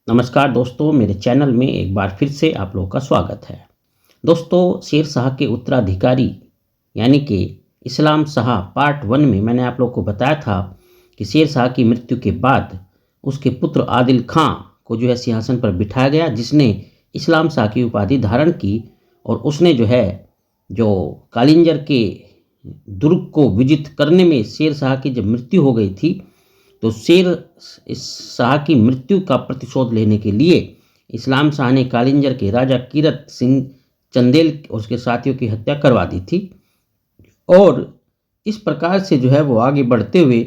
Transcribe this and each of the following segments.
नमस्कार दोस्तों, मेरे चैनल में एक बार फिर से आप लोगों का स्वागत है। दोस्तों, शेर शाह के उत्तराधिकारी यानी कि इस्लाम शाह पार्ट 1 में मैंने आप लोगों को बताया था कि शेर शाह की मृत्यु के बाद उसके पुत्र आदिल खां को जो है सिंहासन पर बिठाया गया, जिसने इस्लाम शाह की उपाधि धारण की। और उसने जो कालिंजर के दुर्ग को विजित करने में शेर शाह की जब मृत्यु हो गई थी, तो शेर इस शाह की मृत्यु का प्रतिशोध लेने के लिए इस्लाम शाह ने कालिंजर के राजा कीरत सिंह चंदेल और उसके साथियों की हत्या करवा दी थी। और इस प्रकार से वो आगे बढ़ते हुए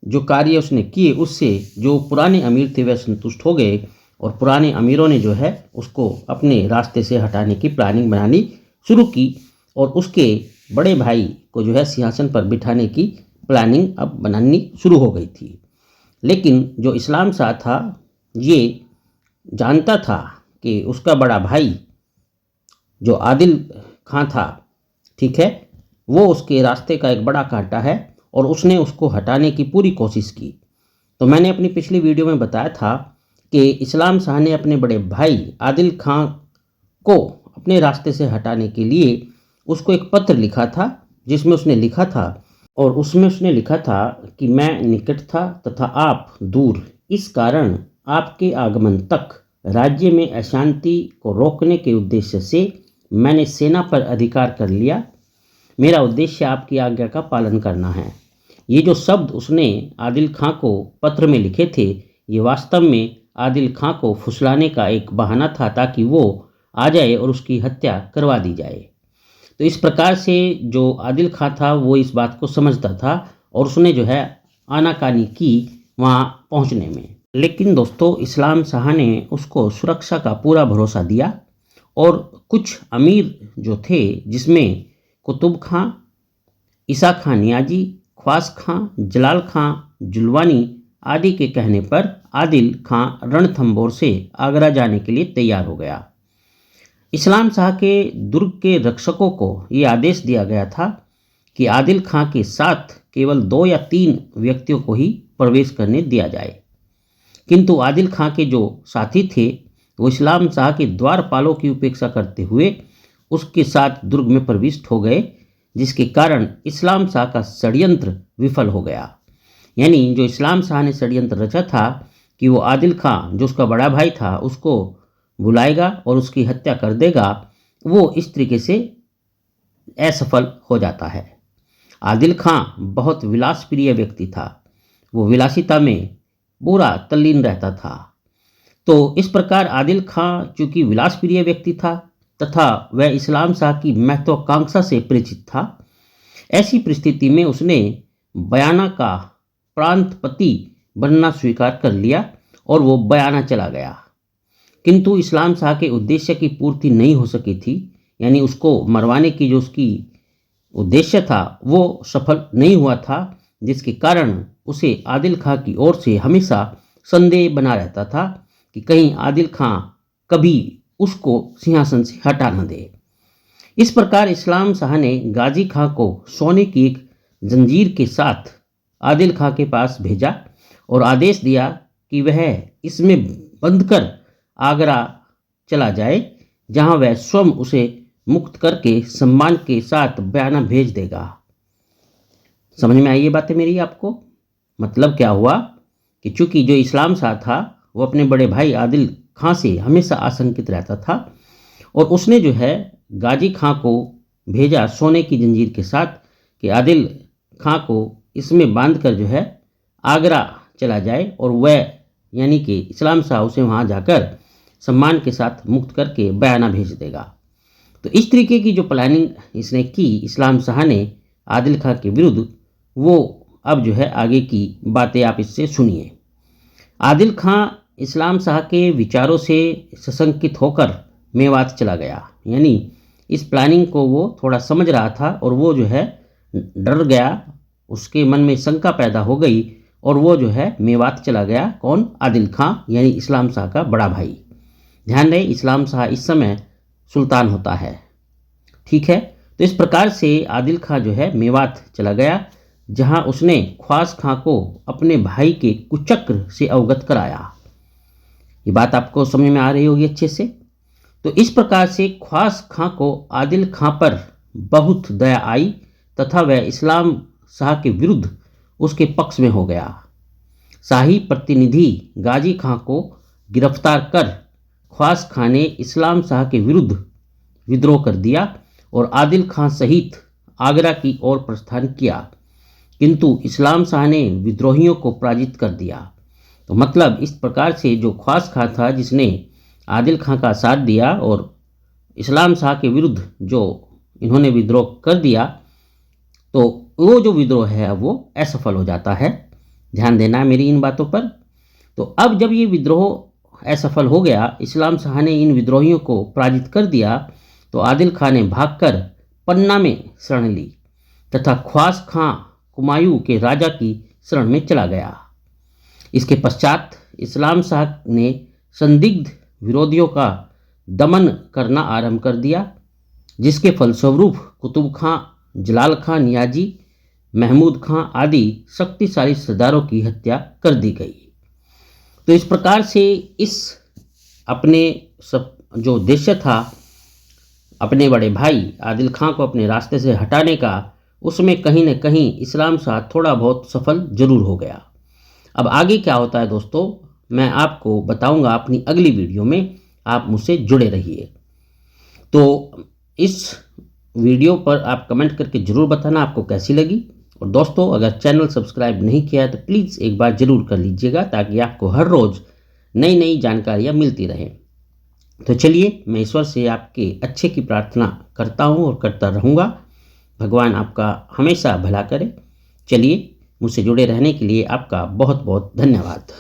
जो कार्य उसने किए, उससे जो पुराने अमीर थे वह संतुष्ट हो गए और पुराने अमीरों ने उसको अपने रास्ते से हटाने की प्लानिंग बनानी शुरू की और उसके बड़े भाई को सिंहासन पर बिठाने की प्लानिंग अब बनानी शुरू हो गई थी। लेकिन जो इस्लाम शाह था, ये जानता था कि उसका बड़ा भाई जो आदिल खां था, ठीक है, वो उसके रास्ते का एक बड़ा कांटा है और उसने उसको हटाने की पूरी कोशिश की। तो मैंने अपनी पिछली वीडियो में बताया था कि इस्लाम शाह ने अपने बड़े भाई आदिल खां को अपने रास्ते से हटाने के लिए उसको एक पत्र लिखा था, जिसमें उसने लिखा था कि मैं निकट था तथा आप दूर, इस कारण आपके आगमन तक राज्य में अशांति को रोकने के उद्देश्य से मैंने सेना पर अधिकार कर लिया। मेरा उद्देश्य आपकी आज्ञा का पालन करना है। ये जो शब्द उसने आदिल खां को पत्र में लिखे थे, ये वास्तव में आदिल खां को फुसलाने का एक बहाना था, ताकि वो आ जाए और उसकी हत्या करवा दी जाए। तो इस प्रकार से जो आदिल खां था वो इस बात को समझता था और उसने आनाकानी की वहाँ पहुँचने में। लेकिन दोस्तों, इस्लाम शाह ने उसको सुरक्षा का पूरा भरोसा दिया और कुछ अमीर जो थे, जिसमें कुतुब खां, ईसा खां नियाजी, ख्वास खां, जलाल खां जुलवानी आदि के कहने पर आदिल खां रणथंभौर से आगरा जाने के लिए तैयार हो गया। इस्लाम शाह के दुर्ग के रक्षकों को ये आदेश दिया गया था कि आदिल खां के साथ केवल 2 या 3 व्यक्तियों को ही प्रवेश करने दिया जाए। किंतु आदिल खां के जो साथी थे, वो इस्लाम शाह के द्वारपालों की उपेक्षा करते हुए उसके साथ दुर्ग में प्रविष्ट हो गए, जिसके कारण इस्लाम शाह का षड्यंत्र विफल हो गया। यानी जो इस्लाम शाह ने षड्यंत्र रचा था कि वो आदिल खां, जो उसका बड़ा भाई था, उसको बुलाएगा और उसकी हत्या कर देगा, वो इस तरीके से असफल हो जाता है। आदिल खां बहुत विलासप्रिय व्यक्ति था। वो विलासिता में पूरा तल्लीन रहता था। तो इस प्रकार आदिल खां चूंकि विलासप्रिय व्यक्ति था तथा वह इस्लाम शाह की महत्वाकांक्षा से परिचित था, ऐसी परिस्थिति में उसने बयाना का प्रांतपति बनना स्वीकार कर लिया और वो बयाना चला गया। किंतु इस्लाम शाह के उद्देश्य की पूर्ति नहीं हो सकी थी, यानी उसको मरवाने की जो उसकी उद्देश्य था वो सफल नहीं हुआ था, जिसके कारण उसे आदिल खां की ओर से हमेशा संदेह बना रहता था कि कहीं आदिल खां कभी उसको सिंहासन से हटा न दे। इस प्रकार इस्लाम शाह ने गाजी खां को सोने की एक जंजीर के साथ आदिल खां के पास भेजा और आदेश दिया कि वह इसमें बंधकर आगरा चला जाए, जहां वह स्वयं उसे मुक्त करके सम्मान के साथ बयाना भेज देगा। समझ में आई ये बातें मेरी आपको? मतलब क्या हुआ कि चूंकि जो इस्लाम शाह था वो अपने बड़े भाई आदिल खां से हमेशा आशंकित रहता था और उसने गाजी खां को भेजा सोने की जंजीर के साथ कि आदिल खां को इसमें बांधकर आगरा चला जाए और वह यानी कि इस्लाम शाह उसे वहाँ जाकर सम्मान के साथ मुक्त करके बयाना भेज देगा। तो इस तरीके की जो प्लानिंग इसने की इस्लाम शाह ने आदिल खां के विरुद्ध, वो अब आगे की बातें आप इससे सुनिए। आदिल खां इस्लाम शाह के विचारों से सशंकित होकर मेवात चला गया। यानी इस प्लानिंग को वो थोड़ा समझ रहा था और वो डर गया, उसके मन में शंका पैदा हो गई और वो मेवात चला गया। कौन? आदिल खां, यानी इस्लाम शाह का बड़ा भाई। ध्यान रहे, इस्लाम शाह इस समय सुल्तान होता है, ठीक है। तो इस प्रकार से आदिल खां मेवात चला गया, जहां उसने ख्वास खां को अपने भाई के कुचक्र से अवगत कराया। ये बात आपको समझ में आ रही होगी अच्छे से। तो इस प्रकार से ख्वास खां को आदिल खां पर बहुत दया आई तथा वह इस्लाम शाह के विरुद्ध उसके पक्ष में हो गया। शाही प्रतिनिधि गाजी खां को गिरफ्तार कर ख्वास खां ने इस्लाम शाह के विरुद्ध विद्रोह कर दिया और आदिल खां सहित आगरा की ओर प्रस्थान किया, किंतु इस्लाम शाह ने विद्रोहियों को पराजित कर दिया। तो मतलब इस प्रकार से जो ख्वास खां था जिसने आदिल खां का साथ दिया और इस्लाम शाह के विरुद्ध जो इन्होंने विद्रोह कर दिया, तो वो जो विद्रोह है वो असफल हो जाता है। ध्यान देना है मेरी इन बातों पर। तो अब जब ये विद्रोह असफल हो गया, इस्लाम शाह ने इन विद्रोहियों को पराजित कर दिया, तो आदिल खां ने भागकर पन्ना में शरण ली तथा ख्वास खां कुमायूं के राजा की शरण में चला गया। इसके पश्चात इस्लाम शाह ने संदिग्ध विरोधियों का दमन करना आरंभ कर दिया, जिसके फलस्वरूप कुतुब खां, जलाल खां नियाजी, महमूद खां आदि शक्तिशाली सरदारों की हत्या कर दी गई। तो इस प्रकार से इस अपने सब जो उद्देश्य था अपने बड़े भाई आदिल खां को अपने रास्ते से हटाने का, उसमें कहीं न कहीं इस्लाम शाह थोड़ा बहुत सफल जरूर हो गया। अब आगे क्या होता है दोस्तों, मैं आपको बताऊंगा अपनी अगली वीडियो में। आप मुझसे जुड़े रहिए। तो इस वीडियो पर आप कमेंट करके ज़रूर बताना आपको कैसी लगी। और दोस्तों, अगर चैनल सब्सक्राइब नहीं किया है तो प्लीज़ एक बार ज़रूर कर लीजिएगा, ताकि आपको हर रोज़ नई नई जानकारियाँ मिलती रहें। तो चलिए, मैं ईश्वर से आपके अच्छे की प्रार्थना करता हूँ और करता रहूँगा। भगवान आपका हमेशा भला करे। चलिए, मुझसे जुड़े रहने के लिए आपका बहुत बहुत धन्यवाद।